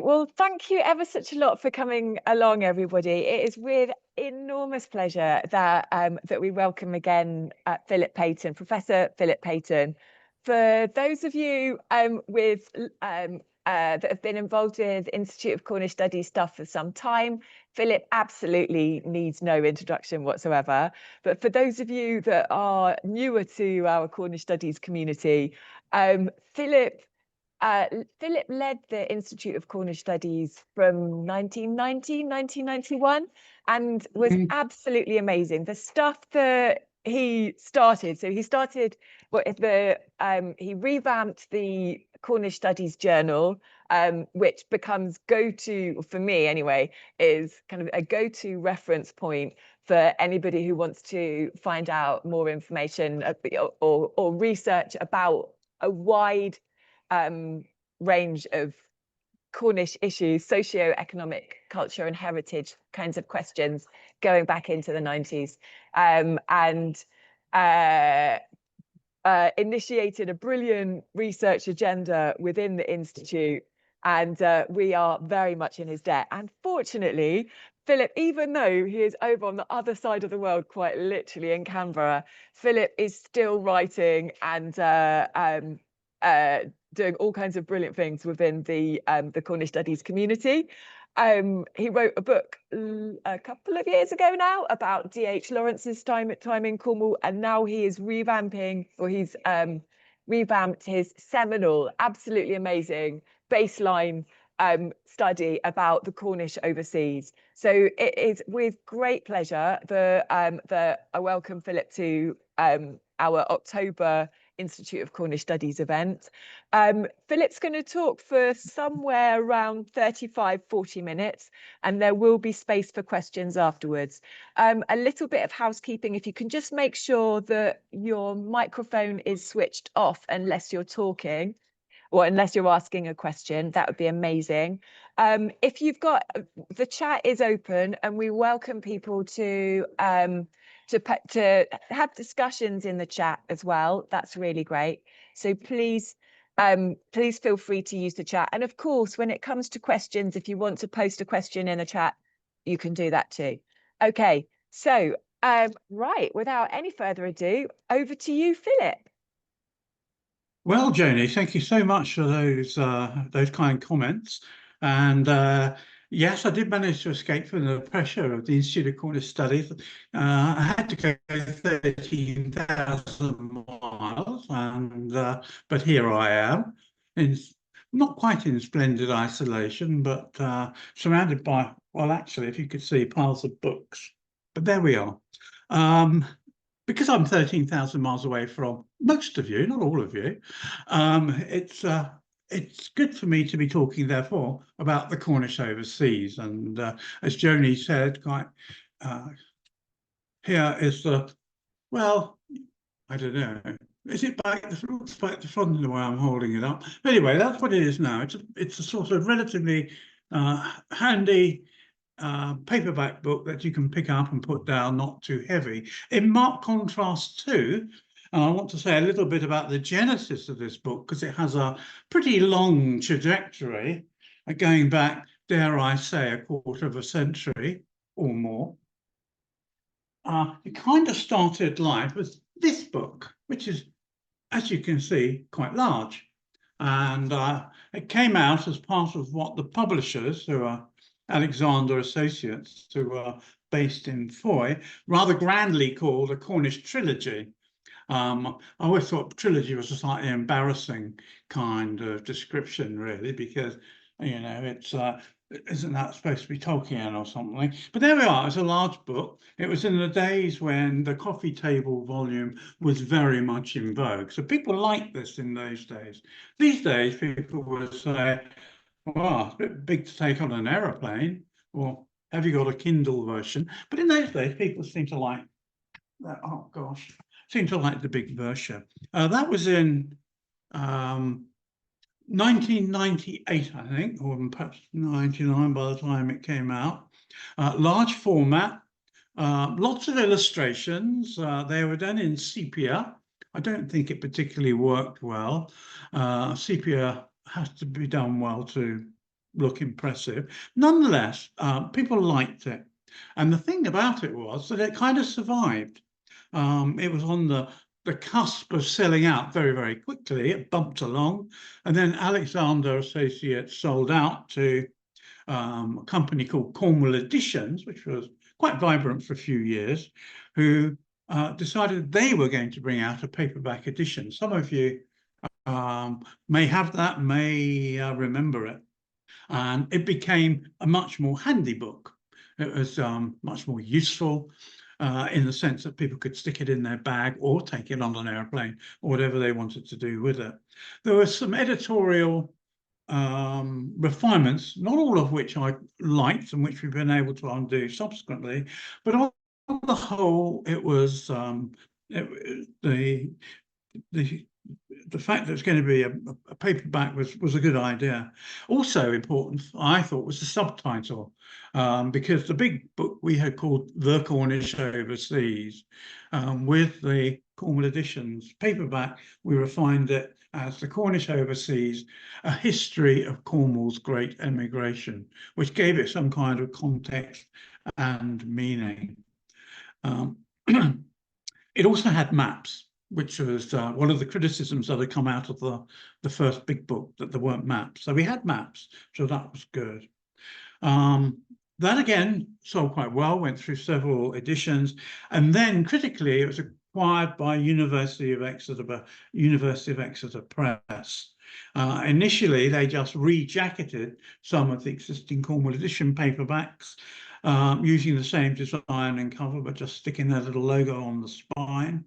Well, thank you ever such a lot for coming along, everybody. It is with enormous pleasure that that we welcome again Professor Philip Payton. For those of you that have been involved with Institute of Cornish Studies stuff for some time, Philip absolutely needs no introduction whatsoever. But for those of you that are newer to our Cornish Studies community, Philip led the Institute of Cornish Studies from 1990, 1991, and was absolutely amazing. The stuff that he started, so he started he revamped the Cornish Studies Journal, which becomes go-to, for me anyway, is kind of a go-to reference point for anybody who wants to find out more information or research about a wide range of Cornish issues, socio-economic, culture and heritage kinds of questions going back into the 90s, and initiated a brilliant research agenda within the Institute, and we are very much in his debt. And fortunately, Philip, even though he is over on the other side of the world, quite literally in Canberra, Philip is still writing and doing all kinds of brilliant things within the Cornish Studies community. He wrote a book a couple of years ago now about D.H. Lawrence's time in Cornwall, and now he is revamping, or he's revamped his seminal, absolutely amazing baseline study about the Cornish Overseas. So it is with great pleasure that I welcome Philip to our October Institute of Cornish Studies event. Philip's going to talk for somewhere around 35-40 minutes, and there will be space for questions afterwards. A little bit of housekeeping: if you can just make sure that your microphone is switched off unless you're talking, or unless you're asking a question, that would be amazing. If you've got, the chat is open, and we welcome people to have discussions in the chat as well. That's really great. So please feel free to use the chat. And of course, when it comes to questions, if you want to post a question in the chat, you can do that too. Okay, so right, without any further ado, over to you, Philip. Well, Joni, thank you so much for those kind comments. And yes, I did manage to escape from the pressure of the Institute of Cornish Studies. I had to go 13,000 miles, but here I am, not quite in splendid isolation, but surrounded by, well, actually, if you could see, piles of books. But there we are. Because I'm 13,000 miles away from most of you, not all of you, it's good for me to be talking, therefore, about the Cornish Overseas. And as Joni said, here is well, I don't know. Is it back? It looks back the front of the way I'm holding it up. But anyway, that's what it is now. It's a sort of relatively handy paperback book that you can pick up and put down, not too heavy. In marked contrast to, and I want to say a little bit about the genesis of this book, because it has a pretty long trajectory, going back, dare I say, a quarter of a century or more. It kind of started life with this book, which is, as you can see, quite large. And it came out as part of what the publishers, who are Alexander Associates, who are based in Foy, rather grandly called a Cornish trilogy. I always thought trilogy was a slightly embarrassing kind of description, really, because, you know, it's isn't that supposed to be Tolkien or something? But there we are. It's a large book. It was in the days when the coffee table volume was very much in vogue. So people liked this in those days. These days, people would say, well, it's a bit big to take on an aeroplane, or have you got a Kindle version? But in those days, people seem to like that. Oh gosh, seem to like the big version. That was in 1998, I think, or perhaps 99 by the time it came out. Large format, lots of illustrations. They were done in sepia. I don't think it particularly worked well. Sepia has to be done well to look impressive. Nonetheless, people liked it. And the thing about it was that it kind of survived. It was on the cusp of selling out very, very quickly. It bumped along. And then Alexander Associates sold out to a company called Cornwall Editions, which was quite vibrant for a few years, who decided they were going to bring out a paperback edition. Some of you may have that, may remember it. And it became a much more handy book. It was much more useful in the sense that people could stick it in their bag or take it on an airplane or whatever they wanted to do with it. There were some editorial refinements, not all of which I liked and which we've been able to undo subsequently, but on the whole, it was the fact that it's going to be a paperback was a good idea. Also important, I thought, was the subtitle, because the big book we had called The Cornish Overseas, with the Cornwall Editions paperback, we refined it as The Cornish Overseas, A History of Cornwall's Great Emigration, which gave it some kind of context and meaning. It also had maps, which was one of the criticisms that had come out of the first big book, that there weren't maps. So we had maps, so that was good. That again sold quite well, went through several editions, and then critically it was acquired by University of Exeter Press. Initially, they just rejacketed some of the existing Cornwall edition paperbacks, using the same design and cover, but just sticking their little logo on the spine,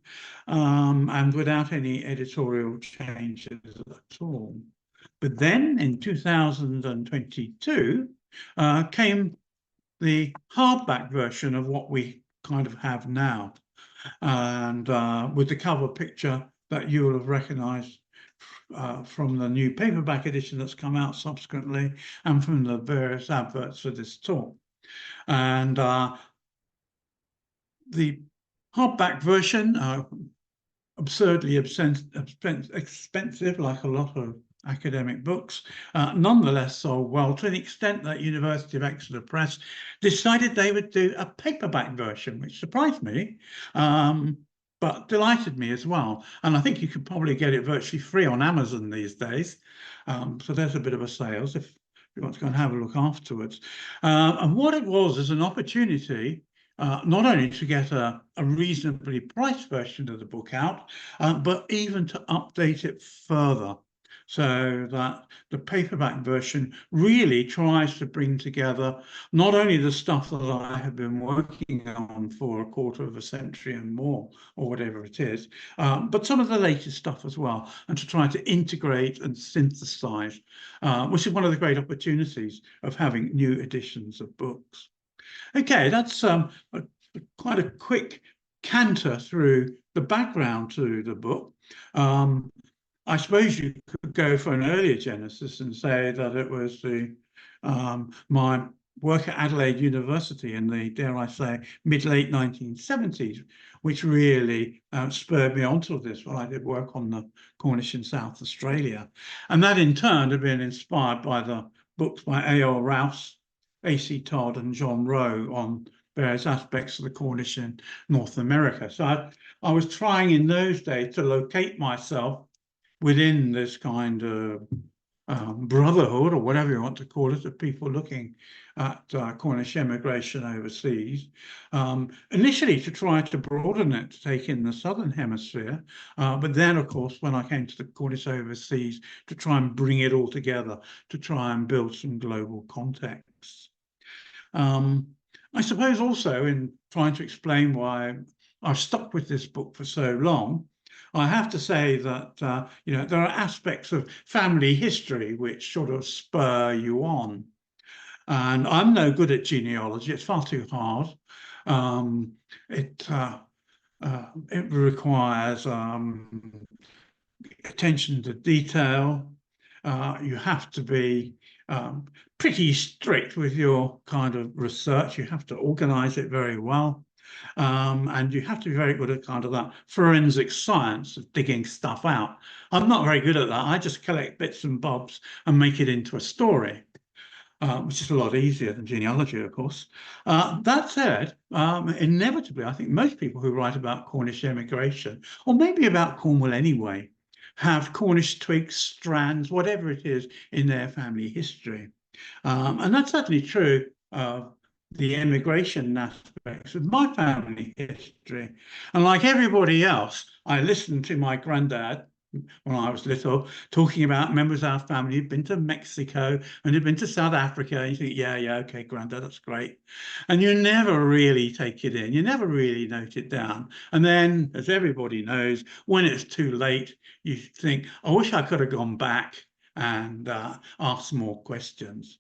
and without any editorial changes at all. But then in 2022 came the hardback version of what we kind of have now, and with the cover picture that you will have recognized from the new paperback edition that's come out subsequently, and from the various adverts for this talk. And the hardback version, absurdly expensive, like a lot of academic books, nonetheless sold well, to the extent that University of Exeter Press decided they would do a paperback version, which surprised me, but delighted me as well. And I think you could probably get it virtually free on Amazon these days. So there's a bit of a sales if you want to go and have a look afterwards. And what it was is an opportunity not only to get a reasonably priced version of the book out, but even to update it further, so that the paperback version really tries to bring together not only the stuff that I have been working on for a quarter of a century and more, or whatever it is, but some of the latest stuff as well, and to try to integrate and synthesize, which is one of the great opportunities of having new editions of books. Okay, that's quite a quick canter through the background to the book. I suppose you could go for an earlier genesis and say that it was my work at Adelaide University in the, dare I say, mid-late 1970s, which really spurred me onto this when I did work on the Cornish in South Australia. And that in turn had been inspired by the books by A.L. Rouse, A.C. Todd and John Rowe on various aspects of the Cornish in North America. So I was trying in those days to locate myself within this kind of brotherhood, or whatever you want to call it, of people looking at Cornish emigration overseas, initially to try to broaden it, to take in the Southern Hemisphere, but then, of course, when I came to the Cornish Overseas, to try and bring it all together, to try and build some global contexts. I suppose also in trying to explain why I've stuck with this book for so long, I have to say that you know, there are aspects of family history which sort of spur you on. And I'm no good at genealogy; it's far too hard. It requires attention to detail. You have to be pretty strict with your kind of research. You have to organize it very well. And you have to be very good at kind of that forensic science of digging stuff out. I'm not very good at that. I just collect bits and bobs and make it into a story. which is a lot easier than genealogy, of course. That said, inevitably, I think most people who write about Cornish emigration, or maybe about Cornwall anyway, have Cornish twigs, strands, whatever it is, in their family history. And that's certainly true of the emigration aspects of my family history. And like everybody else, I listened to my granddad when I was little, talking about members of our family who'd been to Mexico and had been to South Africa. And you think, yeah, okay, Grandad, that's great. And you never really take it in. You never really note it down. And then, as everybody knows, when it's too late, you think, I wish I could have gone back and asked more questions.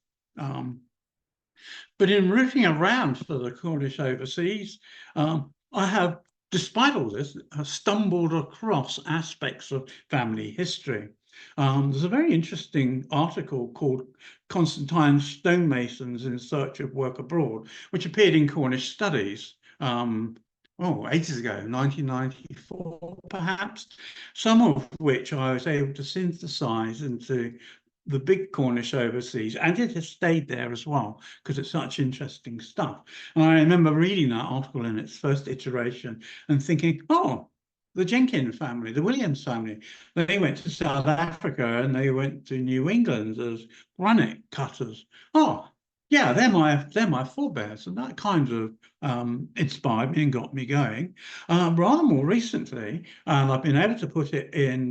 But in rooting around for the Cornish Overseas, I have, despite all this, stumbled across aspects of family history. There's a very interesting article called Constantine Stonemasons in Search of Work Abroad, which appeared in Cornish Studies, ages ago, 1994 perhaps, some of which I was able to synthesize into the big Cornish Overseas, and it has stayed there as well because it's such interesting stuff. And I remember reading that article in its first iteration and thinking, oh, the Jenkins family, the Williams family, they went to South Africa and they went to New England as granite cutters. Oh, yeah, they're my forebears, and that kind of inspired me and got me going. Rather more recently, and I've been able to put it in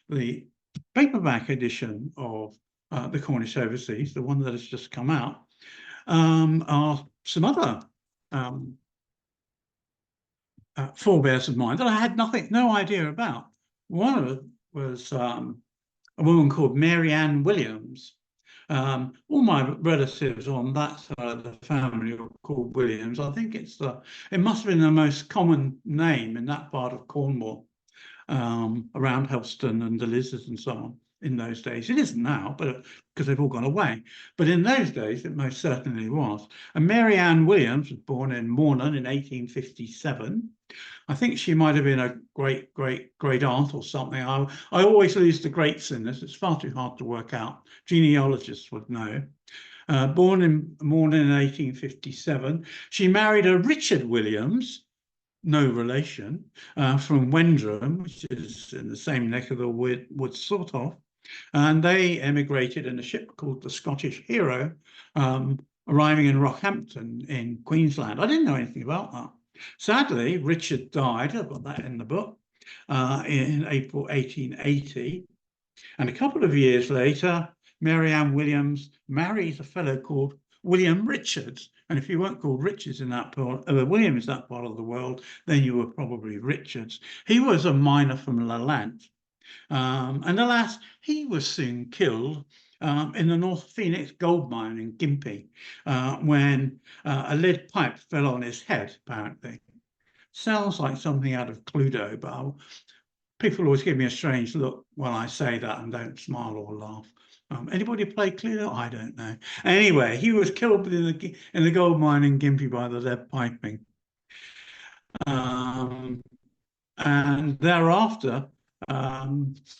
the paperback edition of the Cornish Overseas, the one that has just come out, are some other forebears of mine that I had no idea about. One of them was a woman called Mary Ann Williams. All my relatives on that side of the family are called Williams. I think it must have been the most common name in that part of Cornwall, around Helston and the Lizards and so on in those days. It isn't now, but because they've all gone away. But in those days, it most certainly was. And Mary Ann Williams was born in Mornan in 1857. I think she might have been a great aunt or something. I always lose the greats in this. It's far too hard to work out. Genealogists would know. Born in Mornan in 1857. She married a Richard Williams, no relation, from Wendrum, which is in the same neck of the woods, sort of. And they emigrated in a ship called the Scottish Hero, arriving in Rockhampton in Queensland. I didn't know anything about that. Sadly, Richard died, I've got that in the book, in April 1880. And a couple of years later, Mary Ann Williams marries a fellow called William Richards. And if you weren't called Richards in that part, Williams that part of the world, then you were probably Richards. He was a miner from Lelant. And alas, he was soon killed in the North Phoenix gold mine in Gympie when a lead pipe fell on his head, apparently. Sounds like something out of Cluedo, but people always give me a strange look when I say that and don't smile or laugh. Anybody play Cluedo? I don't know. Anyway, he was killed in the gold mine in Gympie by the lead piping. And thereafter,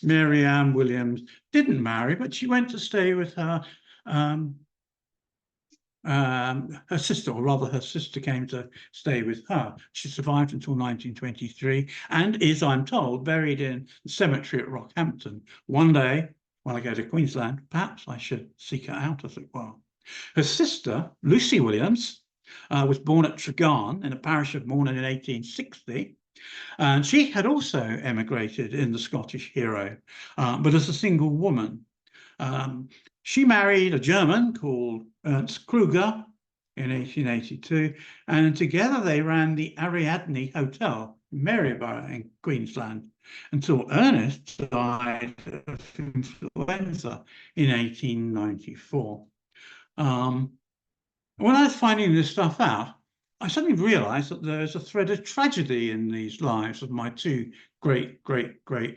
Mary Ann Williams didn't marry, but she went to stay with her sister, or rather her sister came to stay with her. She survived until 1923 and is, I'm told, buried in the cemetery at Rockhampton. One day, when I go to Queensland, perhaps I should seek her out, as it were. Her sister, Lucy Williams, was born at Tregarn in the parish of Mornan in 1860. And she had also emigrated in the Scottish Hero, but as a single woman. She married a German called Ernst Kruger in 1882, and together they ran the Ariadne Hotel in Maryborough in Queensland until Ernest died of influenza in 1894. When I was finding this stuff out, I suddenly realized that there's a thread of tragedy in these lives of my two great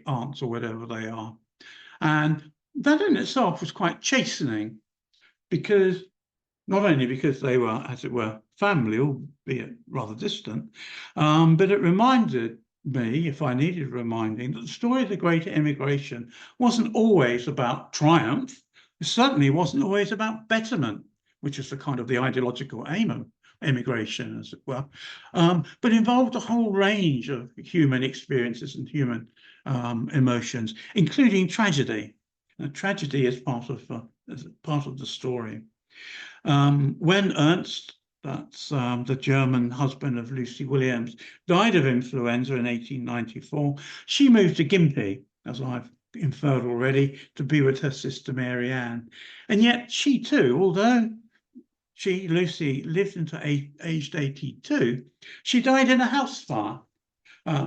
aunts, or whatever they are. And that in itself was quite chastening, because not only because they were, as it were, family, albeit rather distant, but it reminded me, if I needed reminding, that the story of the Great Emigration wasn't always about triumph. It certainly wasn't always about betterment. which is the kind of the ideological aim of emigration, as it were, but involved a whole range of human experiences and human emotions, including tragedy. Tragedy is part of the story. When Ernst, that's the German husband of Lucy Williams, died of influenza in 1894, she moved to Gympie, as I've inferred already, to be with her sister Mary Ann. And yet she too, although Lucy, lived until aged 82, she died in a house fire.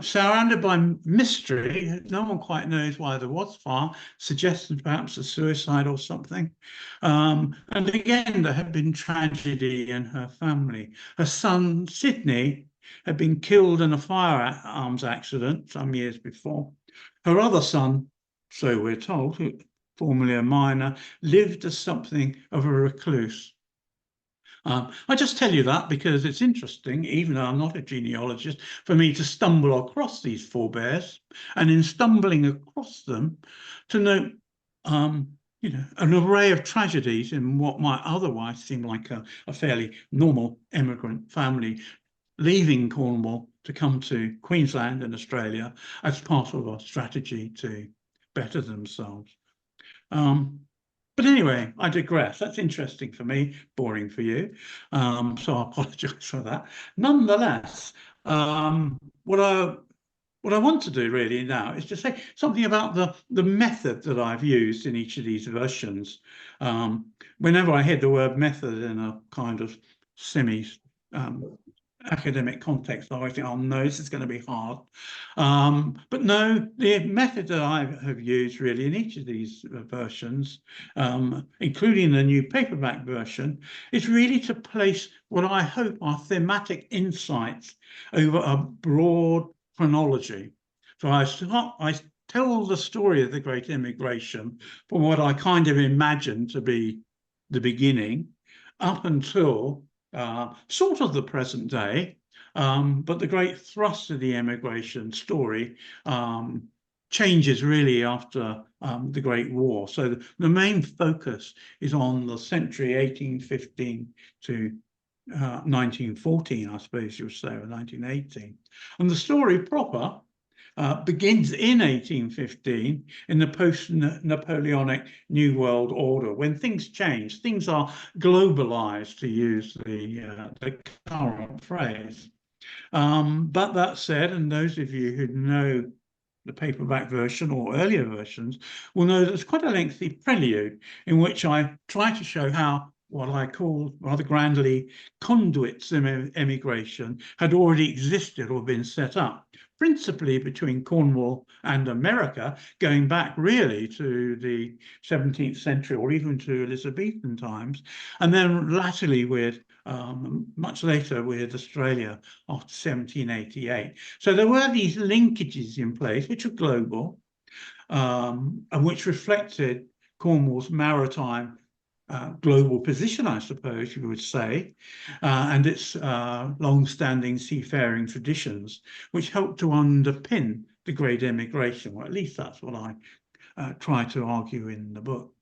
Surrounded by mystery, no one quite knows why there was fire, suggested perhaps a suicide or something. And again, there had been tragedy in her family. Her son, Sidney, had been killed in a firearms accident some years before. Her other son, so we're told, formerly a minor, lived as something of a recluse. I just tell you that because it's interesting, even though I'm not a genealogist, for me to stumble across these forebears, and in stumbling across them, to note, you know, an array of tragedies in what might otherwise seem like a fairly normal immigrant family, leaving Cornwall to come to Queensland and Australia as part of a strategy to better themselves. But anyway, I digress. That's interesting for me, boring for you. So I apologise for that. Nonetheless, what I want to do really now is to say something about the method that I've used in each of these versions. Whenever I hear the word method in a kind of semi academic context, I always think, oh no, this is going to be hard. But no, the method that I have used really in each of these versions, including the new paperback version, is really to place what I hope are thematic insights over a broad chronology. So I tell the story of the Great Emigration from what I kind of imagine to be the beginning up until sort of the present day, but the great thrust of the emigration story changes really after the Great War. So the main focus is on the century 1815 to 1914, I suppose you would say, or 1918. And the story proper begins in 1815 in the post-Napoleonic New World Order, when things change, things are globalized, to use the current phrase. But that said, and those of you who know the paperback version or earlier versions will know there's quite a lengthy prelude in which I try to show how what I call rather grandly conduits of emigration had already existed or been set up, principally between Cornwall and America, going back really to the 17th century or even to Elizabethan times, and then latterly with much later with Australia after 1788. So there were these linkages in place which were global and which reflected Cornwall's maritime global position, I suppose you would say, and its long-standing seafaring traditions, which helped to underpin the Great Emigration, or at least that's what I try to argue in the book.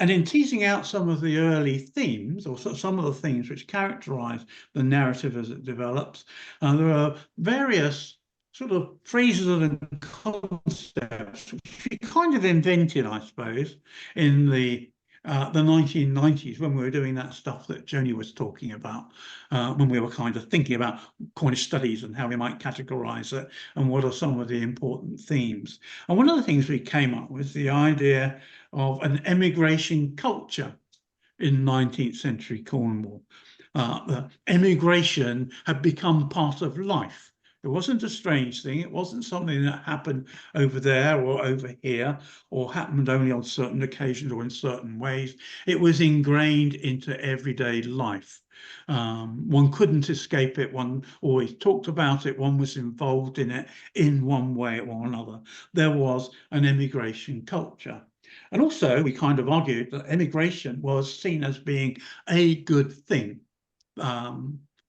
And in teasing out some of the early themes, or some of the themes which characterize the narrative as it develops, there are various sort of phrases and concepts which we kind of invented, I suppose, in the 1990s when we were doing that stuff that Joni was talking about, when we were kind of thinking about Cornish studies and how we might categorize it and what are some of the important themes. And one of the things we came up with the idea of an emigration culture in 19th century Cornwall. Emigration had become part of life. It wasn't a strange thing. It wasn't something that happened over there or over here or happened only on certain occasions or in certain ways. It was ingrained into everyday life. One couldn't escape it. One always talked about it. One was involved in it in one way or another. There was an emigration culture. And also, we kind of argued that emigration was seen as being a good thing.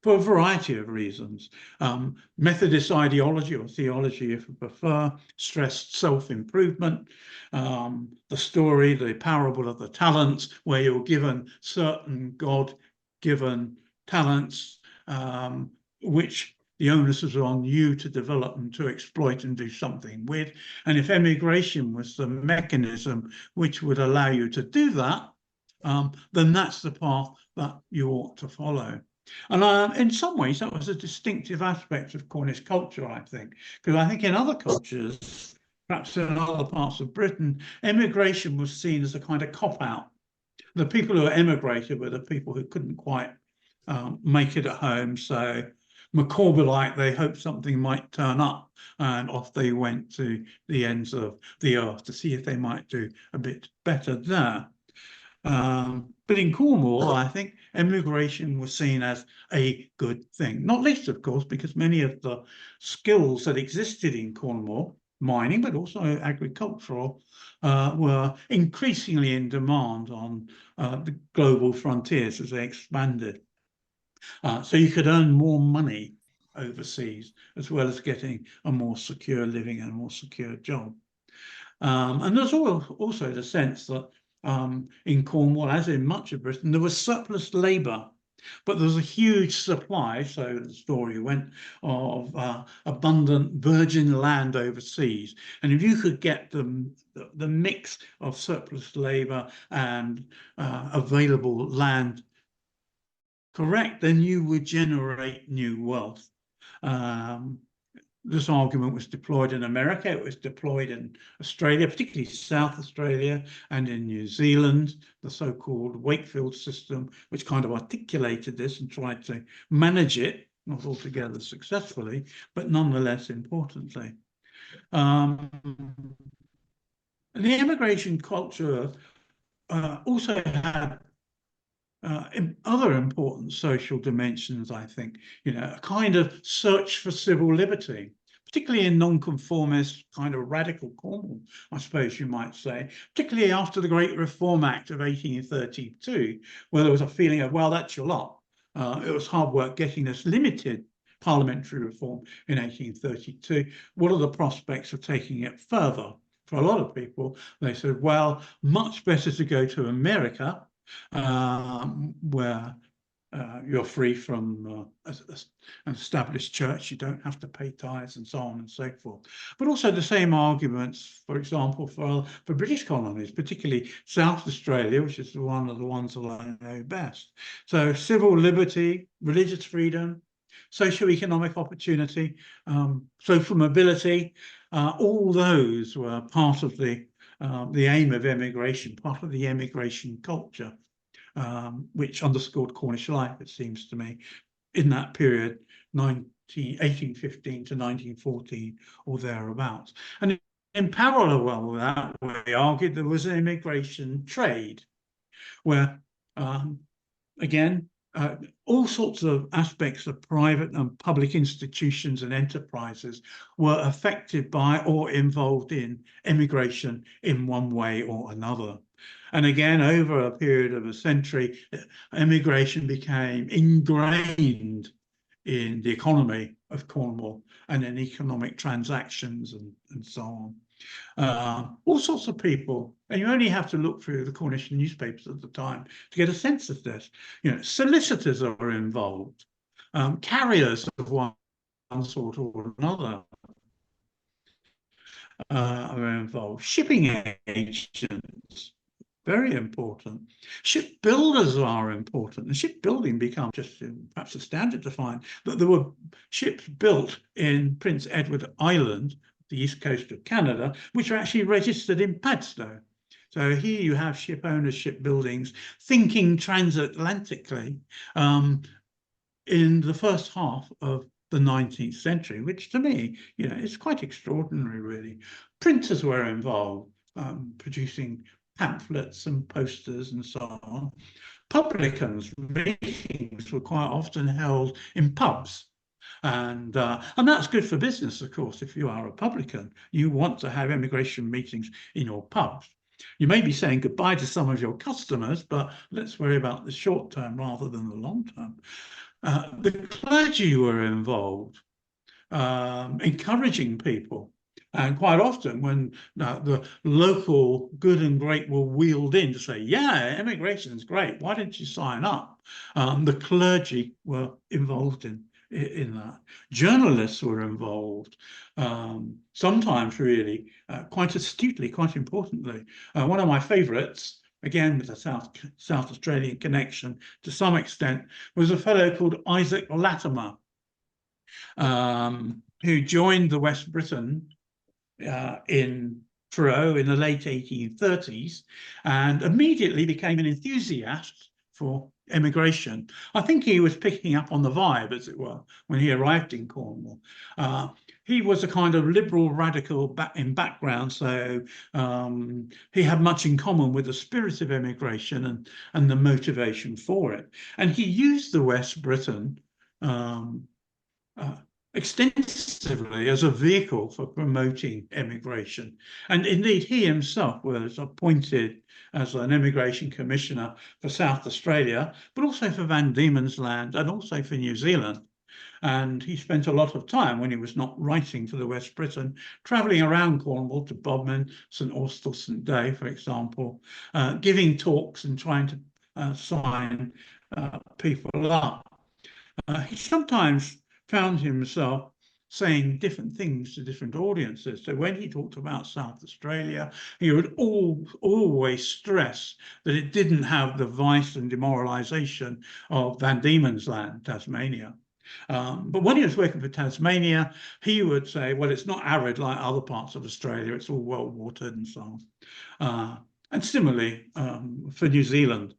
for a variety of reasons. Methodist ideology or theology, if you prefer, stressed self-improvement. The story, the parable of the talents, where you're given certain God-given talents, which the onus was on you to develop and to exploit and do something with. And if emigration was the mechanism which would allow you to do that, then that's the path that you ought to follow. And in some ways, that was a distinctive aspect of Cornish culture, I think, because I think in other cultures, perhaps in other parts of Britain, emigration was seen as a kind of cop-out. The people who emigrated were the people who couldn't quite make it at home. So Macaulay, they hoped something might turn up, and off they went to the ends of the earth to see if they might do a bit better there. But in Cornwall, I think emigration was seen as a good thing, not least, of course, because many of the skills that existed in Cornwall, mining, but also agricultural, were increasingly in demand on the global frontiers as they expanded. So you could earn more money overseas, as well as getting a more secure living and a more secure job. And there's also the sense that in Cornwall, as in much of Britain, there was surplus labour, but there was a huge supply, so the story went, of abundant virgin land overseas. And if you could get the mix of surplus labour and available land correct, then you would generate new wealth. This argument was deployed in America, it was deployed in Australia, particularly South Australia, and in New Zealand, the so-called Wakefield system, which kind of articulated this and tried to manage it, not altogether successfully, but nonetheless importantly. The immigration culture also had other important social dimensions, I think, a kind of search for civil liberty, particularly in nonconformist kind of radical Cornwall, I suppose you might say, particularly after the Great Reform Act of 1832, where there was a feeling of, well, that's your lot. It was hard work getting this limited parliamentary reform in 1832. What are the prospects of taking it further? For a lot of people, they said, well, much better to go to America, where you're free from an established church, you don't have to pay tithes and so on and so forth. But also the same arguments, for example, for British colonies, particularly South Australia, which is one of the ones that I know best. So civil liberty, religious freedom, socio-economic opportunity, social mobility, all those were part of the aim of emigration, part of the emigration culture, which underscored Cornish life, it seems to me, in that period, 1815 to 1914 or thereabouts. And in parallel with that, we argued there was an immigration trade, where, again, all sorts of aspects of private and public institutions and enterprises were affected by or involved in immigration in one way or another. And again, over a period of a century, immigration became ingrained in the economy of Cornwall and in economic transactions and so on. All sorts of people, and you only have to look through the Cornish newspapers at the time to get a sense of this. Solicitors are involved, carriers of one sort or another are involved, shipping agents, very important. Shipbuilders are important. And shipbuilding becomes just perhaps a standard to find that there were ships built in Prince Edward Island, the east coast of Canada, which are actually registered in Padstow. So here you have ship owners, shipbuildings, thinking transatlantically in the first half of the 19th century, which to me, is quite extraordinary, really. Printers were involved, producing pamphlets and posters and so on. Publicans, meetings were quite often held in pubs. And that's good for business, of course. If you are a publican, you want to have immigration meetings in your pubs. You may be saying goodbye to some of your customers, but let's worry about the short term rather than the long term. The clergy were involved, encouraging people. And quite often when the local good and great were wheeled in to say, yeah, immigration is great, why didn't you sign up? The clergy were involved in that. Journalists were involved, sometimes really quite astutely, quite importantly. One of my favourites, again with a South Australian connection to some extent, was a fellow called Isaac Latimer, who joined the West Briton in Truro in the late 1830s and immediately became an enthusiast for emigration. I think he was picking up on the vibe, as it were, when he arrived in Cornwall. He was a kind of liberal radical in background, so he had much in common with the spirit of emigration and the motivation for it. And he used the West Briton extensively as a vehicle for promoting emigration. And indeed, he himself was appointed as an immigration commissioner for South Australia, but also for Van Diemen's Land and also for New Zealand. And he spent a lot of time when he was not writing for the West Briton, travelling around Cornwall to Bodmin, St Austell, St Day, for example, giving talks and trying to sign people up. He sometimes found himself saying different things to different audiences. So when he talked about South Australia, he would always stress that it didn't have the vice and demoralisation of Van Diemen's Land, Tasmania. But when he was working for Tasmania, he would say, well, it's not arid like other parts of Australia, it's all well watered and so on. And similarly, for New Zealand,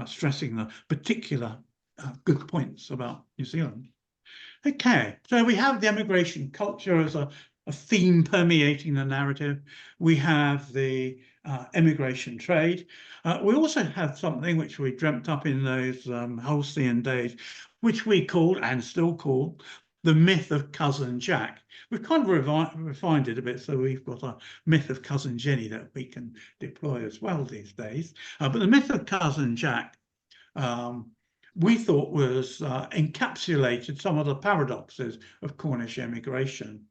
stressing the particular good points about New Zealand. Okay, so we have the emigration culture as a theme permeating the narrative. We have the emigration trade. We also have something which we dreamt up in those halcyon days, which we called and still call the myth of Cousin Jack. We've kind of refined it a bit, so we've got a myth of Cousin Jenny that we can deploy as well these days. But the myth of Cousin Jack, we thought was encapsulated some of the paradoxes of Cornish emigration.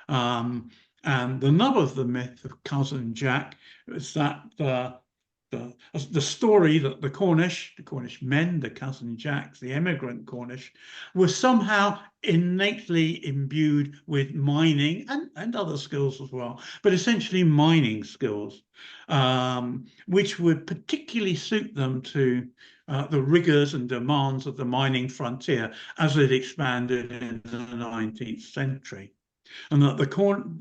And the nub of the myth of Cousin Jack is that the story that the Cornish men, the Cousin Jacks, the emigrant Cornish, were somehow innately imbued with mining and other skills as well, but essentially mining skills, which would particularly suit them to the rigors and demands of the mining frontier as it expanded in the 19th century. And that the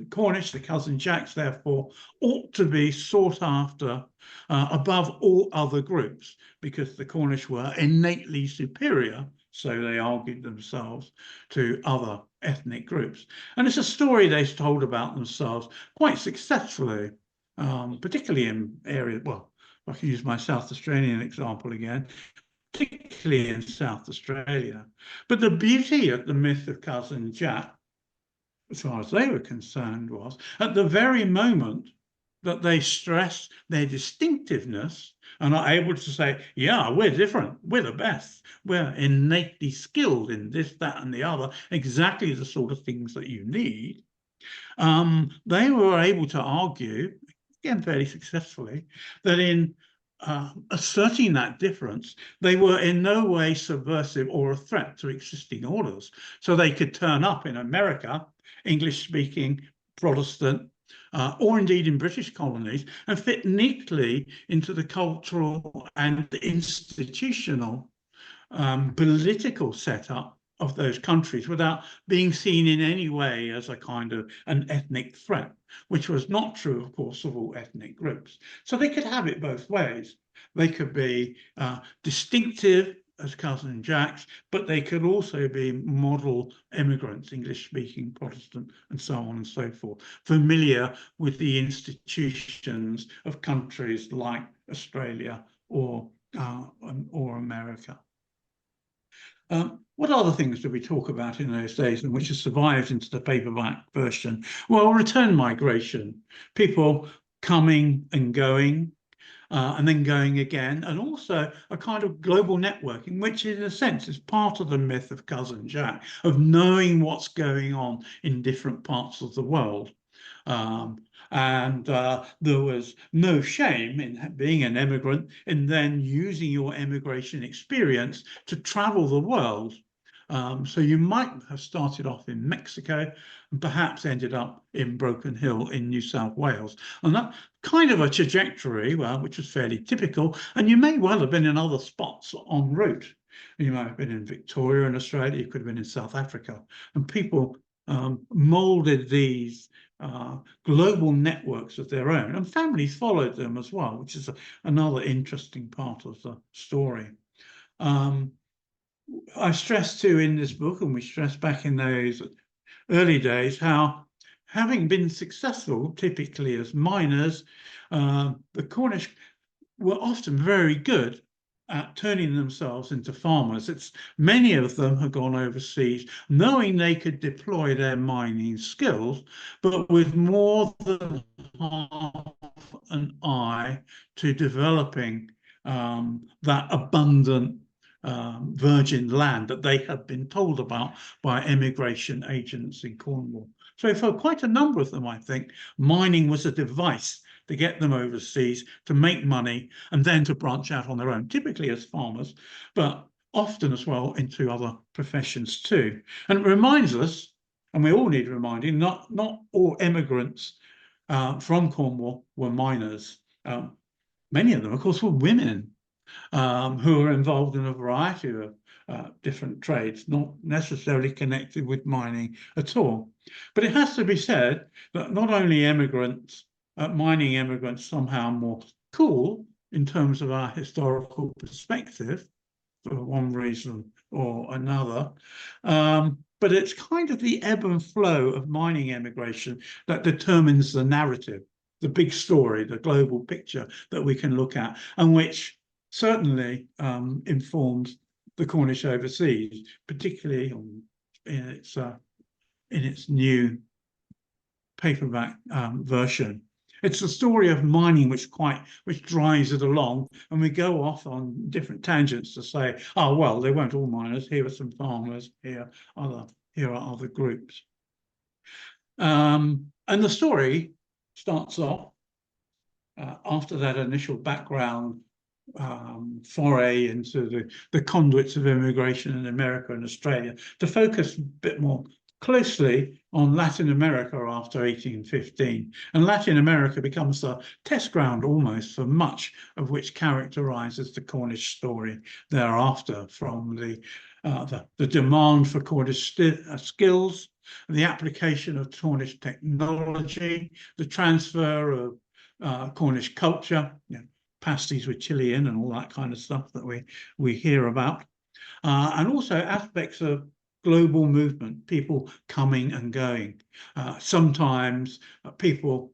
Cornish, the Cousin Jacks, therefore, ought to be sought after above all other groups, because the Cornish were innately superior, so they argued themselves, to other ethnic groups. And it's a story they told about themselves quite successfully, particularly in areas, well, I can use my South Australian example again, particularly in South Australia. But the beauty of the myth of Cousin Jack, as far as they were concerned, was at the very moment that they stress their distinctiveness and are able to say, yeah, we're different, we're the best, we're innately skilled in this, that, and the other, exactly the sort of things that you need. They were able to argue, again, fairly successfully, that in asserting that difference, they were in no way subversive or a threat to existing orders. So they could turn up in America, English-speaking, Protestant, or indeed in British colonies, and fit neatly into the cultural and institutional political setup of those countries without being seen in any way as a kind of an ethnic threat, which was not true, of course, of all ethnic groups. So they could have it both ways. They could be distinctive as Cousin Jacks, but they could also be model immigrants, English-speaking, Protestant, and so on and so forth, familiar with the institutions of countries like Australia or America. What other things did we talk about in those days and which has survived into the paperback version? Well, return migration, people coming and going, and then going again, and also a kind of global networking, which in a sense is part of the myth of Cousin Jack, of knowing what's going on in different parts of the world. There was no shame in being an immigrant in then using your immigration experience to travel the world. So you might have started off in Mexico and perhaps ended up in Broken Hill in New South Wales. And that kind of a trajectory, well, which was fairly typical. And you may well have been in other spots en route. You might have been in Victoria in Australia, you could have been in South Africa. And people molded these global networks of their own, and families followed them as well, which is another interesting part of the story. I stress too in this book, and we stressed back in those early days, how having been successful typically as miners, the Cornish were often very good at turning themselves into farmers. Many of them have gone overseas knowing they could deploy their mining skills, but with more than half an eye to developing that abundant virgin land that they had been told about by emigration agents in Cornwall. So for quite a number of them, I think, mining was a device to get them overseas, to make money, and then to branch out on their own, typically as farmers, but often as well into other professions too. And it reminds us, and we all need reminding, not all immigrants from Cornwall were miners. Many of them, of course, were women who were involved in a variety of different trades, not necessarily connected with mining at all. But it has to be said that not only mining immigrants somehow more cool in terms of our historical perspective, for one reason or another, but it's kind of the ebb and flow of mining immigration that determines the narrative, the big story, the global picture that we can look at, and which certainly informs the Cornish Overseas, particularly in its new paperback version. It's the story of mining which drives it along, and we go off on different tangents to say, oh well, they weren't all miners. Here are some farmers. Here are other groups. And the story starts off after that initial background foray into the conduits of immigration in America and Australia, to focus a bit more closely on Latin America after 1815. And Latin America becomes the test ground almost for much of which characterizes the Cornish story thereafter, from the demand for Cornish skills, the application of Cornish technology, the transfer of Cornish culture, pasties with chili in and all that kind of stuff that we hear about, and also aspects of global movement, people coming and going, sometimes people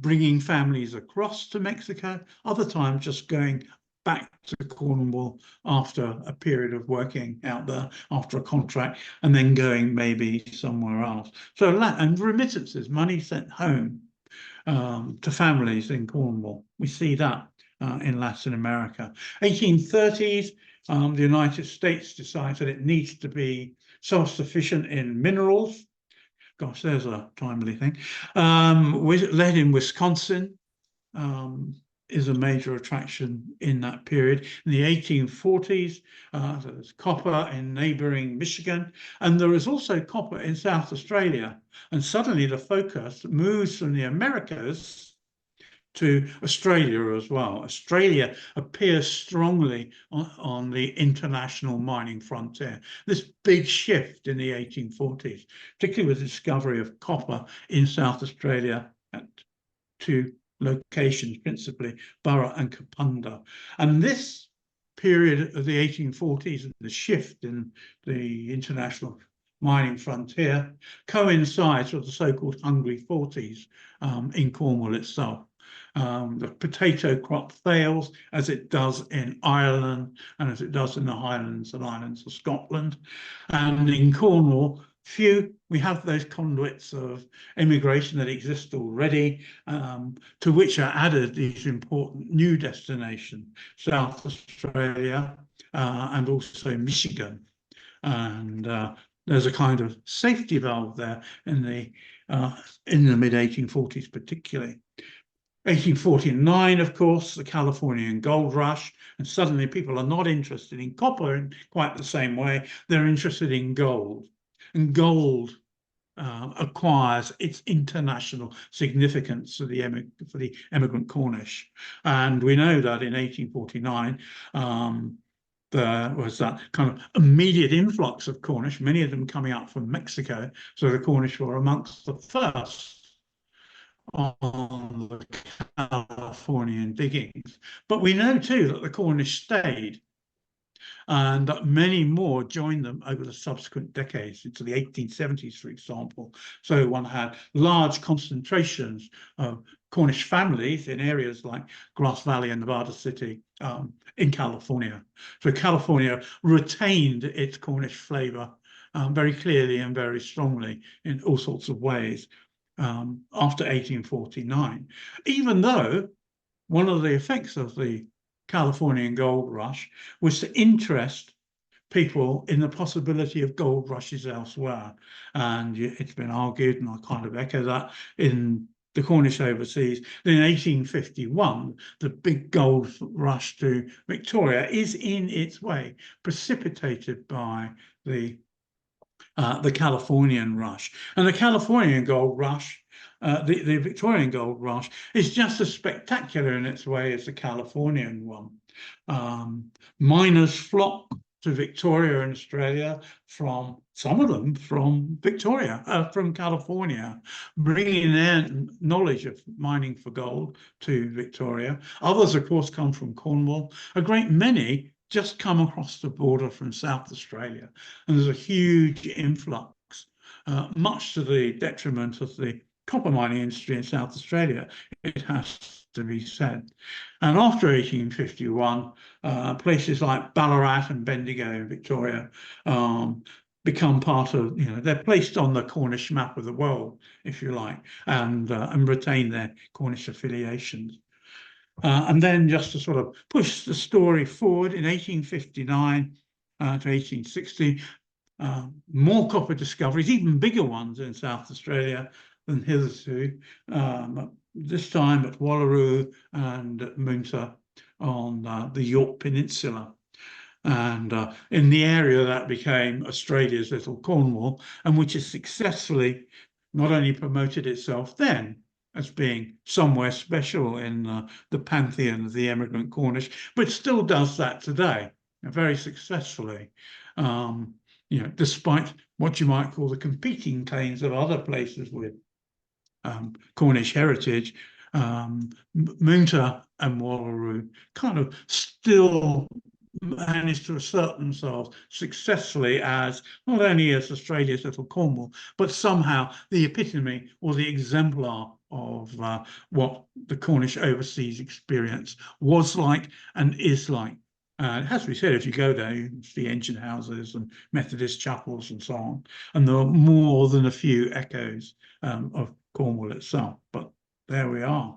bringing families across to Mexico, other times just going back to Cornwall after a period of working out there, after a contract, and then going maybe somewhere else. So, and remittances, money sent home to families in Cornwall. We see that in Latin America. 1830s, the United States decides that it needs to be self-sufficient in minerals. Gosh, there's a timely thing. Lead in Wisconsin is a major attraction in that period. In the 1840s, there's copper in neighbouring Michigan, and there is also copper in South Australia. And suddenly the focus moves from the Americas to Australia as well. Australia appears strongly on the international mining frontier. This big shift in the 1840s, particularly with the discovery of copper in South Australia at two locations, principally Burra and Kapunda. And this period of the 1840s and the shift in the international mining frontier coincides with the so-called Hungry 40s in Cornwall itself. The potato crop fails, as it does in Ireland and as it does in the Highlands and Islands of Scotland. And in Cornwall, few. We have those conduits of immigration that exist already, to which are added these important new destinations, South Australia and also Michigan. And there's a kind of safety valve there in the mid-1840s particularly. 1849, of course, the Californian gold rush, and suddenly people are not interested in copper in quite the same way. They're interested in gold, and gold acquires its international significance for the emigrant Cornish. And we know that in 1849, there was that kind of immediate influx of Cornish, many of them coming up from Mexico. So the Cornish were amongst the first on the Californian diggings. But we know too that the Cornish stayed, and that many more joined them over the subsequent decades into the 1870s, for example. So one had large concentrations of Cornish families in areas like Grass Valley and Nevada City in California. So California retained its Cornish flavor very clearly and very strongly in all sorts of ways after 1849, even though one of the effects of the Californian gold rush was to interest people in the possibility of gold rushes elsewhere. And it's been argued, and I kind of echo that, in the Cornish Overseas, that in 1851, the big gold rush to Victoria is in its way precipitated by the Californian rush. And the Californian gold rush, the Victorian gold rush, is just as spectacular in its way as the Californian one. Miners flock to Victoria in Australia some of them from Victoria, from California, bringing their knowledge of mining for gold to Victoria. Others, of course, come from Cornwall. A great many just come across the border from South Australia, and there's a huge influx, much to the detriment of the copper mining industry in South Australia, it has to be said. And after 1851, places like Ballarat and Bendigo in Victoria become part of, they're placed on the Cornish map of the world, if you like, and retain their Cornish affiliations. And then just to sort of push the story forward, in 1859 to 1860, more copper discoveries, even bigger ones in South Australia than hitherto, this time at Wallaroo and at Moonta on the York Peninsula. And in the area that became Australia's little Cornwall, and which has successfully not only promoted itself then as being somewhere special in the pantheon of the emigrant Cornish, but still does that today very successfully. Despite what you might call the competing claims of other places with Cornish heritage, Moonta and Wallaroo kind of still managed to assert themselves successfully as not only as Australia's little Cornwall, but somehow the epitome or the exemplar of what the Cornish overseas experience was like and is like. It has to be said, if you go there, you can see engine houses and Methodist chapels and so on, and there are more than a few echoes of Cornwall itself, but there we are.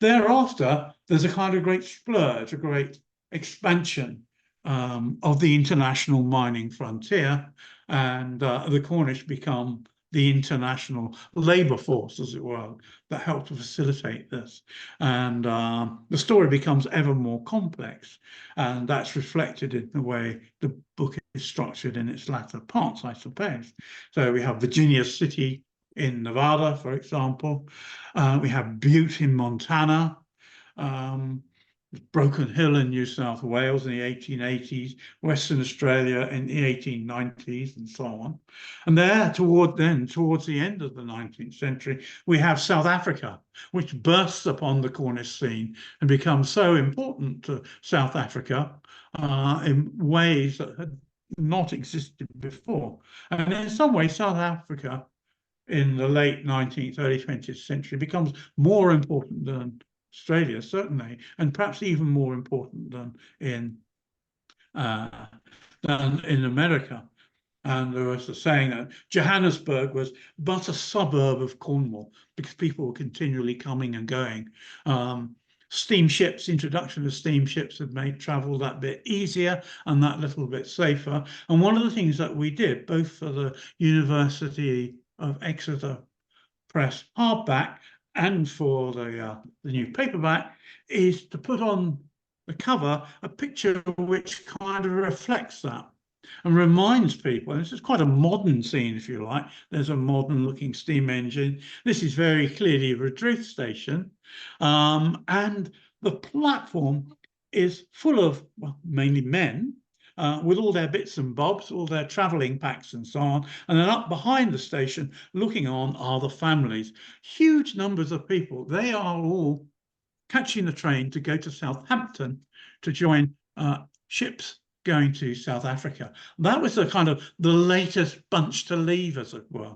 Thereafter, there's a kind of great splurge, a great expansion of the international mining frontier, and the Cornish become the international labour force, as it were, that helped to facilitate this. And the story becomes ever more complex, and that's reflected in the way the book is structured in its latter parts, I suppose. So we have Virginia City in Nevada, for example. We have Butte in Montana, Broken Hill in New South Wales in the 1880s, Western Australia in the 1890s, and so on. And there, towards the end of the 19th century, we have South Africa, which bursts upon the Cornish scene and becomes so important to South Africa in ways that had not existed before. And in some ways, South Africa in the late 19th, early 20th century becomes more important than Australia, certainly, and perhaps even more important than in America. And there was a saying that Johannesburg was but a suburb of Cornwall because people were continually coming and going. Steamships, introduction of steamships had made travel that bit easier and that little bit safer. And one of the things that we did, both for the University of Exeter Press hardback and for the new paperback, is to put on the cover a picture which kind of reflects that and reminds people, and this is quite a modern scene, if you like. There's a modern looking steam engine. This is very clearly a Redruth station. And the platform is full of, well, mainly men, with all their bits and bobs, all their travelling packs and so on. And then up behind the station, looking on, are the families. Huge numbers of people. They are all catching the train to go to Southampton to join ships going to South Africa. That was the kind of the latest bunch to leave, as it were,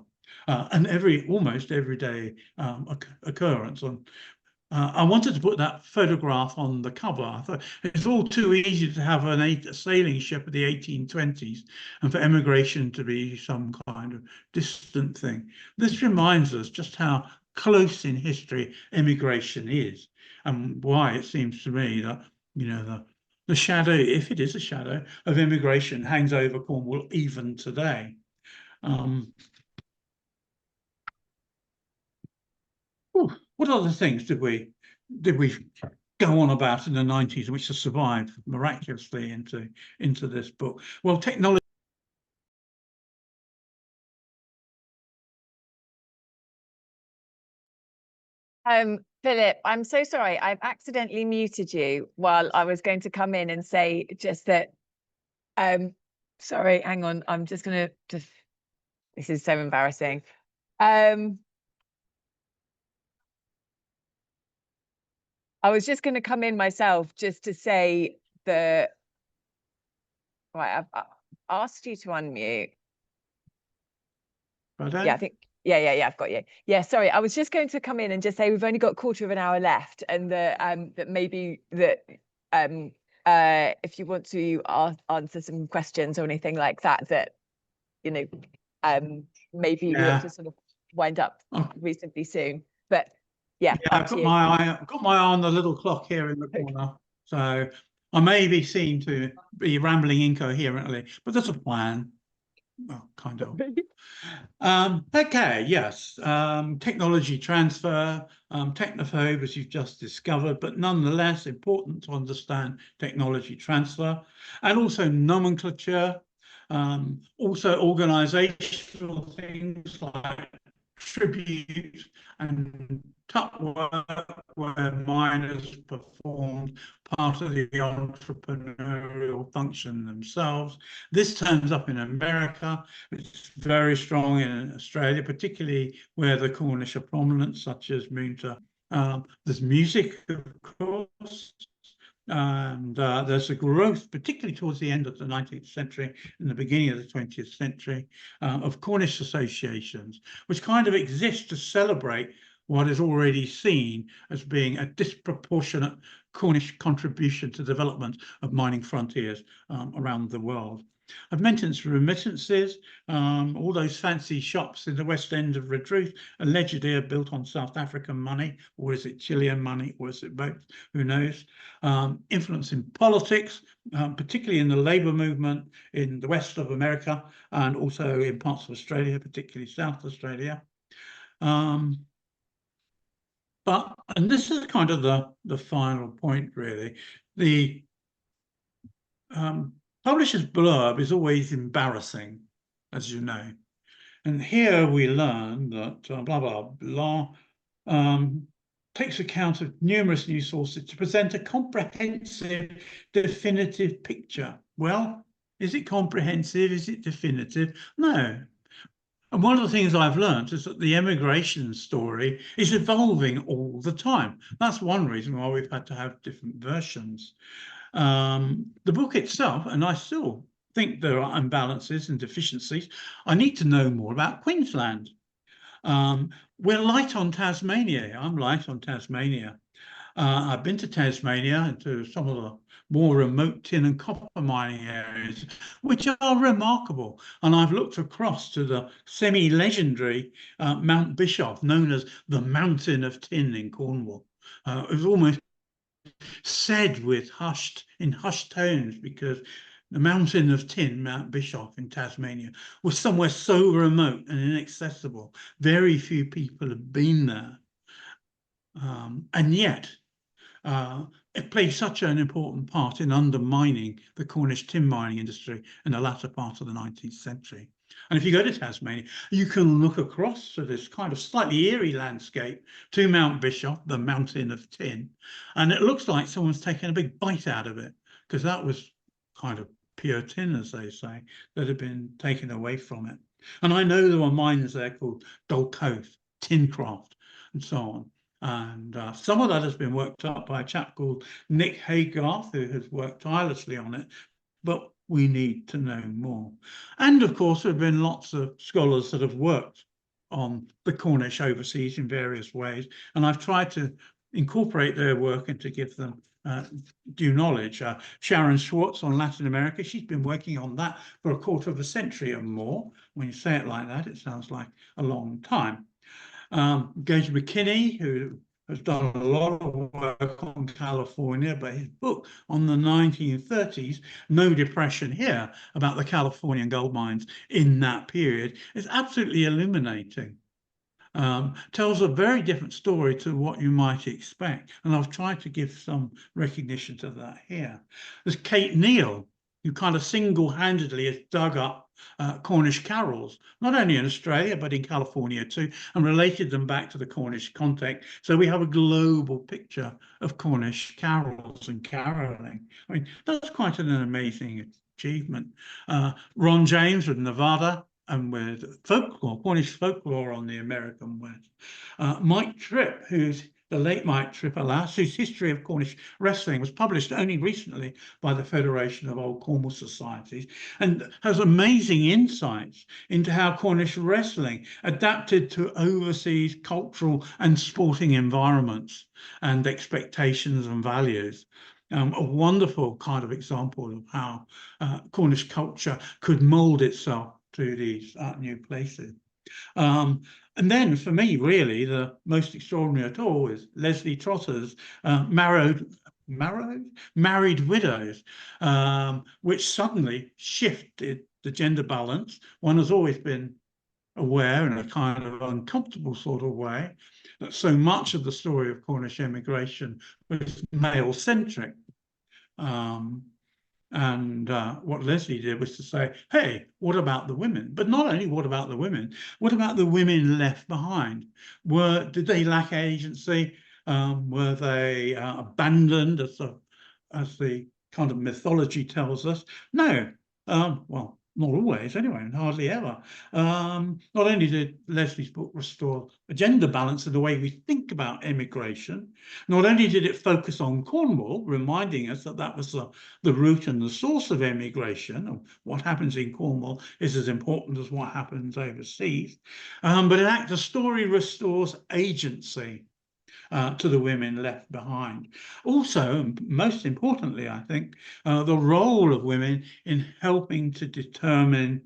and almost everyday occurrence. And I wanted to put that photograph on the cover. I thought it's all too easy to have a sailing ship of the 1820s and for emigration to be some kind of distant thing. This reminds us just how close in history emigration is, and why it seems to me that, you know, the shadow, if it is a shadow, of immigration hangs over Cornwall even today. What other things did we go on about in the 90s which have survived miraculously into this book? Well, technology. Philip, I'm so sorry. I've accidentally muted you while I was going to come in and say just that. Sorry, hang on. I'm just going to just. This is so embarrassing. I was just going to come in myself just to say that. Right, I've asked you to unmute. Pardon? Yeah, I think. Yeah, I've got you. Yeah, sorry. I was just going to come in and just say we've only got a quarter of an hour left, and that maybe that if you want to answer some questions or anything like that, that maybe we ought to sort of wind up reasonably soon. But yeah, I've got my eye on the little clock here in the corner, so I may be seen to be rambling incoherently, but that's a plan. Oh, kind of. Okay, yes. Technology transfer, technophobe, as you've just discovered, but nonetheless important to understand technology transfer, and also nomenclature, also organizational things like tribute and tuck work, where miners performed part of the entrepreneurial function themselves. This turns up in America. It's very strong in Australia, particularly where the Cornish are prominent, such as Moonta. There's music, of course, and there's a growth, particularly towards the end of the 19th century and the beginning of the 20th century, of Cornish associations, which kind of exist to celebrate what is already seen as being a disproportionate Cornish contribution to development of mining frontiers around the world. I've mentioned remittances. All those fancy shops in the west end of Redruth allegedly are built on South African money, or is it Chilean money, or is it both? Who knows? Influence in politics, particularly in the labour movement in the west of America and also in parts of Australia, particularly South Australia. And this is kind of the final point, really. The publisher's blurb is always embarrassing, as you know. And here we learn that blah, blah, blah, takes account of numerous news sources to present a comprehensive, definitive picture. Well, is it comprehensive? Is it definitive? No. And one of the things I've learned is that the emigration story is evolving all the time. That's one reason why we've had to have different versions. The book itself, and I still think there are imbalances and deficiencies. I need to know more about Queensland. We're light on Tasmania. I'm light on Tasmania. I've been to Tasmania and to some of the more remote tin and copper mining areas, which are remarkable. And I've looked across to the semi-legendary Mount Bischoff, known as the Mountain of Tin in Cornwall. It was almost said with hushed tones, because the Mountain of Tin, Mount Bischoff in Tasmania, was somewhere so remote and inaccessible. Very few people have been there. And yet, it played such an important part in undermining the Cornish tin mining industry in the latter part of the 19th century. And if you go to Tasmania, you can look across to this kind of slightly eerie landscape to Mount Bischoff, the Mountain of Tin. And it looks like someone's taken a big bite out of it, because that was kind of pure tin, as they say, that had been taken away from it. And I know there were mines there called Dulcoath, Tincraft, and so on. And some of that has been worked up by a chap called Nick Haygarth, who has worked tirelessly on it, but we need to know more. And of course, there have been lots of scholars that have worked on the Cornish Overseas in various ways, and I've tried to incorporate their work and to give them due knowledge. Sharon Schwartz on Latin America, she's been working on that for a quarter of a century or more. When you say it like that, it sounds like a long time. Gage McKinney, who has done a lot of work on California, but his book on the 1930s, No Depression Here, about the Californian gold mines in that period, is absolutely illuminating. Tells a very different story to what you might expect. And I've tried to give some recognition to that here. There's Kate Neal, who kind of single-handedly has dug up Cornish carols, not only in Australia, but in California too, and related them back to the Cornish context. So we have a global picture of Cornish carols and caroling. I mean, that's quite an amazing achievement. Ron James with Nevada, and with folklore, Cornish folklore on the American West. Mike Tripp, who's the late Mike Tripp, alas, whose history of Cornish wrestling was published only recently by the Federation of Old Cornwall Societies, and has amazing insights into how Cornish wrestling adapted to overseas cultural and sporting environments and expectations and values. A wonderful kind of example of how Cornish culture could mold itself to these new places. And then for me, really, the most extraordinary at all is Leslie Trotter's Married Widows, which suddenly shifted the gender balance. One has always been aware in a kind of uncomfortable sort of way that so much of the story of Cornish emigration was male-centric. And what Leslie did was to say, hey, what about the women? But not only what about the women, what about the women left behind? Did they lack agency? Were they abandoned, as the kind of mythology tells us? No, well, not always anyway, and hardly ever. Not only did Leslie's book restore a gender balance in the way we think about emigration, not only did it focus on Cornwall, reminding us that that was the root and the source of emigration, and what happens in Cornwall is as important as what happens overseas, but the story restores agency to the women left behind. Also, and most importantly, I think, the role of women in helping to determine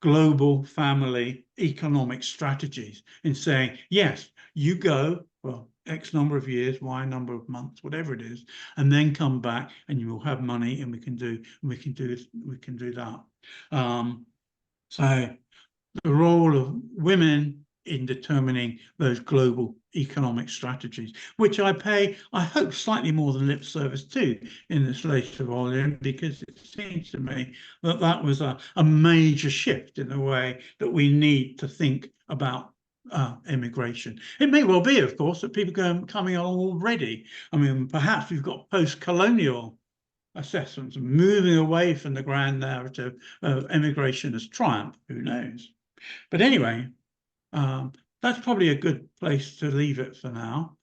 global family economic strategies, in saying, yes, you go for X number of years, Y number of months, whatever it is, and then come back and you will have money, and we can do that. So the role of women in determining those global economic strategies, which I pay, I hope, slightly more than lip service to in this later volume, because it seems to me that that was a major shift in the way that we need to think about immigration. It may well be, of course, that people are coming along already. I mean, perhaps we've got post-colonial assessments moving away from the grand narrative of immigration as triumph. Who knows? But anyway, that's probably a good place to leave it for now,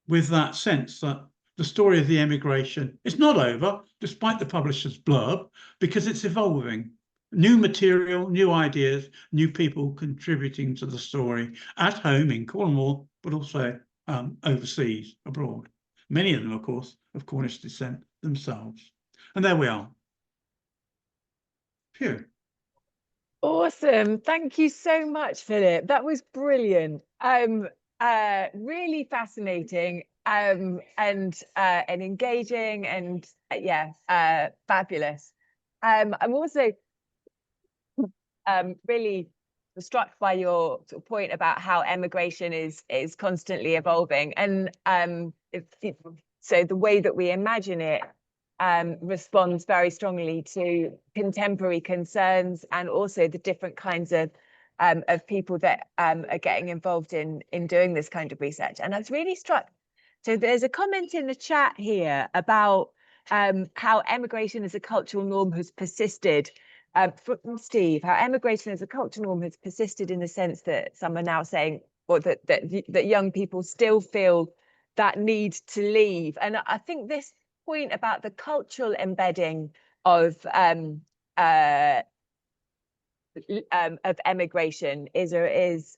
with that sense that the story of the emigration is not over, despite the publisher's blurb, because it's evolving. New material, new ideas, new people contributing to the story at home in Cornwall, but also overseas, abroad. many of them, of course, of Cornish descent themselves. And there we are. Phew. Awesome. Thank you so much, Philip. That was brilliant. Really fascinating, and engaging, and fabulous. I'm also really struck by your sort of point about how emigration is constantly evolving, and so the way that we imagine it responds very strongly to contemporary concerns, and also the different kinds of people that are getting involved in doing this kind of research. And I was really struck. So there's a comment in the chat here about how emigration as a cultural norm has persisted. From Steve, how emigration as a cultural norm has persisted in the sense that some are now saying, or that young people still feel that need to leave. And I think this point about the cultural embedding of emigration is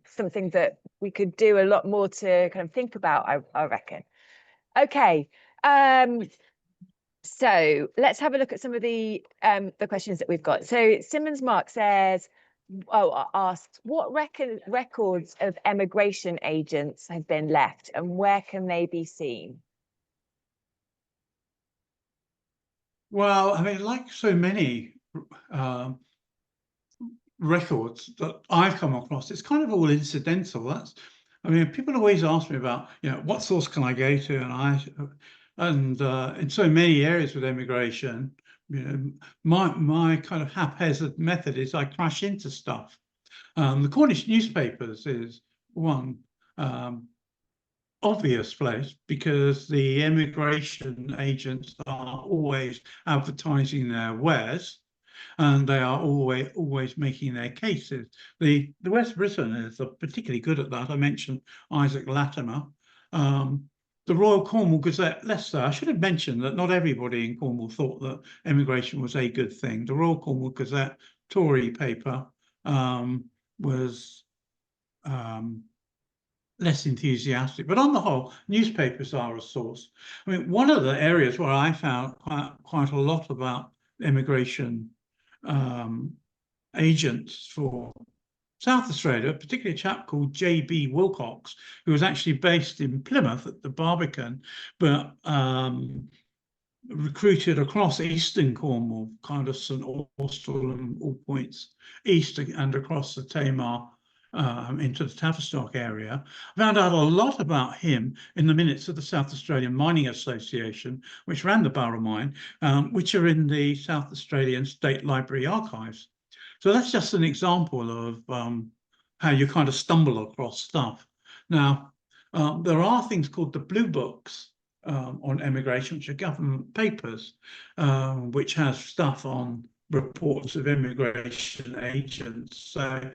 something that we could do a lot more to kind of think about, I reckon. Okay. So let's have a look at some of the questions that we've got. So Simmons Mark says, asks, what records of emigration agents have been left, and where can they be seen? Well, I mean, like so many records that I've come across, it's kind of all incidental. I mean, people always ask me about, what source can I go to, and in so many areas with emigration, my kind of haphazard method is I crash into stuff. The Cornish newspapers is one obvious place, because the emigration agents are always advertising their wares, and they are always making their cases. The West Briton is particularly good at that. I mentioned Isaac Latimer. The Royal Cornwall Gazette, Leicester. I should have mentioned that not everybody in Cornwall thought that emigration was a good thing. The Royal Cornwall Gazette, Tory paper, was less enthusiastic, but on the whole, newspapers are a source. I mean, one of the areas where I found quite a lot about immigration agents for South Australia, particularly a chap called J.B. Wilcox, who was actually based in Plymouth at the Barbican, but recruited across eastern Cornwall, kind of St Austell and all points east and across the Tamar into the Tavistock area. I found out a lot about him in the minutes of the South Australian Mining Association, which ran the Borough Mine, which are in the South Australian State Library archives. So that's just an example of how you kind of stumble across stuff. Now, there are things called the Blue Books on emigration, which are government papers, which has stuff on reports of immigration agents. So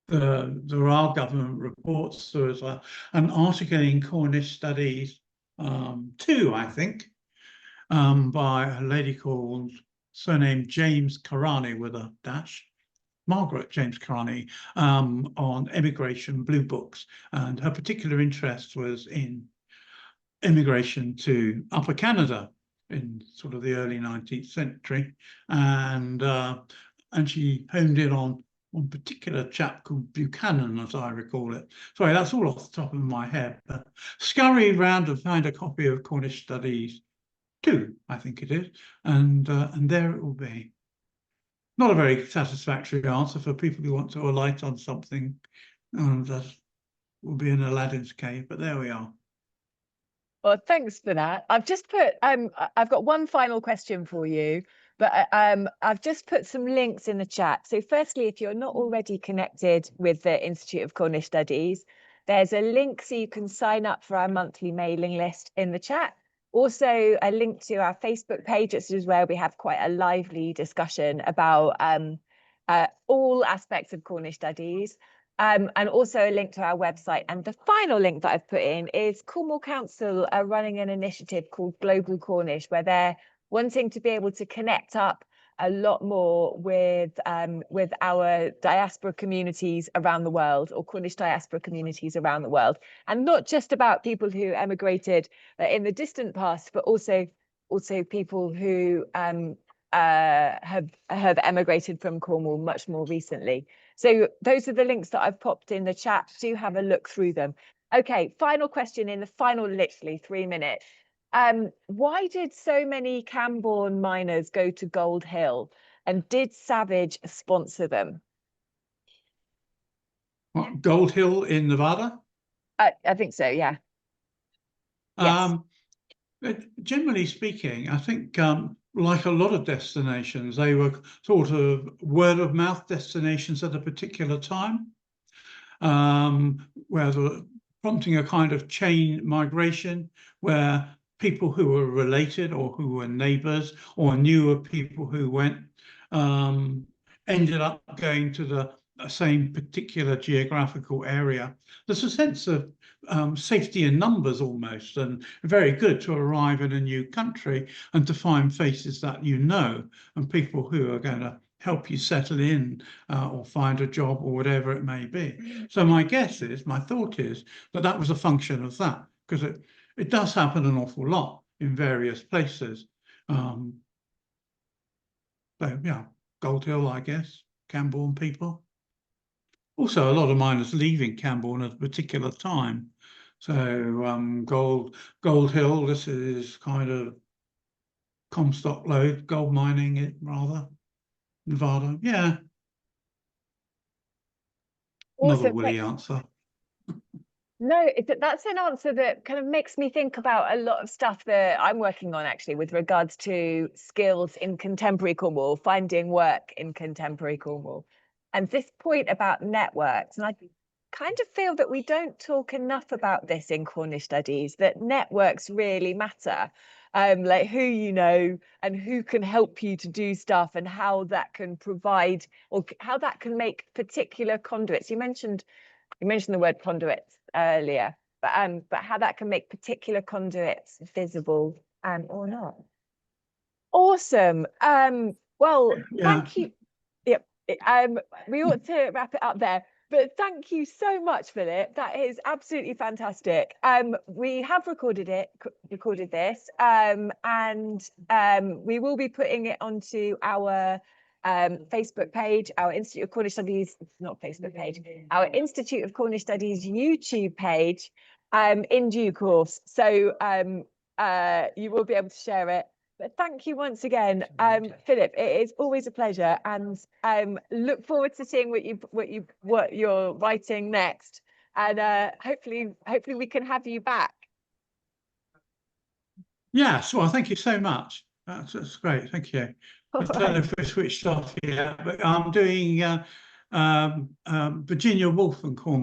there are government reports. There was an article in Cornish Studies 2, I think, by a lady called surnamed James Karani with a dash, Margaret James Karani, on emigration blue books. And her particular interest was in immigration to Upper Canada in sort of the early 19th century. And she honed in on one particular chap called Buchanan, as I recall it. Sorry, that's all off the top of my head. But scurry around and find a copy of Cornish Studies 2, I think it is, and there it will be. Not a very satisfactory answer for people who want to alight on something that will be in Aladdin's cave, but there we are. Well, thanks for that. I've just put I've got one final question for you, but I've just put some links in the chat. So firstly, if you're not already connected with the Institute of Cornish Studies, there's a link so you can sign up for our monthly mailing list in the chat. Also a link to our Facebook page, which is where we have quite a lively discussion about all aspects of Cornish Studies. And also a link to our website. And the final link that I've put in is Cornwall Council are running an initiative called Global Cornish, where they're wanting to be able to connect up a lot more with our diaspora communities around the world, or Cornish diaspora communities around the world, and not just about people who emigrated in the distant past, but also people who have emigrated from Cornwall much more recently. So those are the links that I've popped in the chat. Do have a look through them. Okay, final question in the final literally 3 minutes. Why did so many Camborne miners go to Gold Hill, and did Savage sponsor them? What, Gold Hill in Nevada? I think so, yeah. Yes. Generally speaking, I think like a lot of destinations, they were sort of word of mouth destinations at a particular time, where the prompting a kind of chain migration where people who were related or who were neighbors or knew of people who went ended up going to the same particular geographical area. There's a sense of safety in numbers almost, and very good to arrive in a new country and to find faces that you know and people who are going to help you settle in or find a job or whatever it may be. So my thought is that that was a function of that, because it does happen an awful lot in various places. So yeah, Gold Hill, I guess, Camborne people. Also, a lot of miners leaving Camborne at a particular time. So Gold Hill, this is kind of Comstock Lode, gold mining, rather. Nevada, yeah. Another Awesome. woolly answer. No, that's an answer that kind of makes me think about a lot of stuff that I'm working on actually with regards to skills in contemporary Cornwall, finding work in contemporary Cornwall. And this point about networks, and I kind of feel that we don't talk enough about this in Cornish studies, that networks really matter. Like who you know and who can help you to do stuff, and how that can provide, or how that can make particular conduits. You mentioned the word conduits earlier, but how that can make particular conduits visible or not. Awesome. Well, Yeah. thank you. Yep. We ought to wrap it up there. But thank you so much, Philip. That is absolutely fantastic. We have recorded this, and we will be putting it onto our Facebook page, our Institute of Cornish Studies, not Facebook page, our Institute of Cornish Studies YouTube page in due course. So you will be able to share it. But thank you once again, Philip. It is always a pleasure, and look forward to seeing what you're writing next. And hopefully we can have you back. Yes, well, thank you so much. That's great. Thank you. I don't know if we switched off yet, but I'm doing Virginia Woolf and Cornwall.